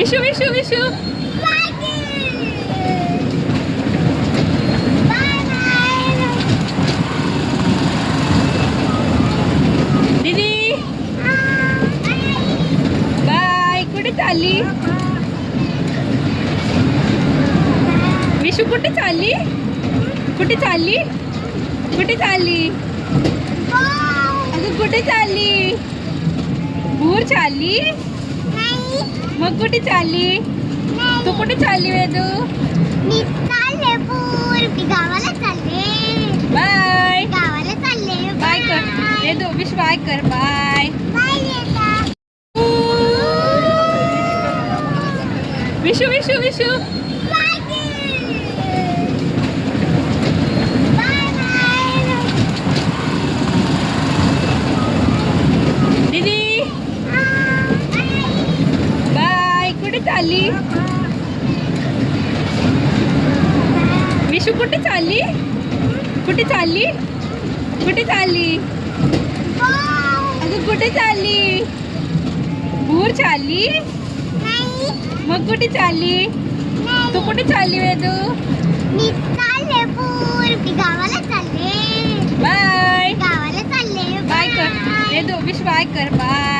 विशू विशू विशू दीदी बाय. कुठे चालली विशू? कुठे चालली? कुठे चालली? कुठे चालली? अगं कुठे चालली? भूर चालली? मग कुठे चालली? तू कुठे चालली वेदू? गावाला चालले. बाय. गावाला चालले. बाय कर वेदू. विश बाय कर. बाय. विशू विशू विशू दीदी बाय. कुठे चालली विशू? कुठे चालली? कुठे चालली? कुठे चालली? अगं कुठे चालली? भूर चालली? मग कुठे चालली? तू कुठे चालली वेदू? गावाला चालले. बाय. गावाला चालले. बाय कर वेदू. विश बाय कर. बाय.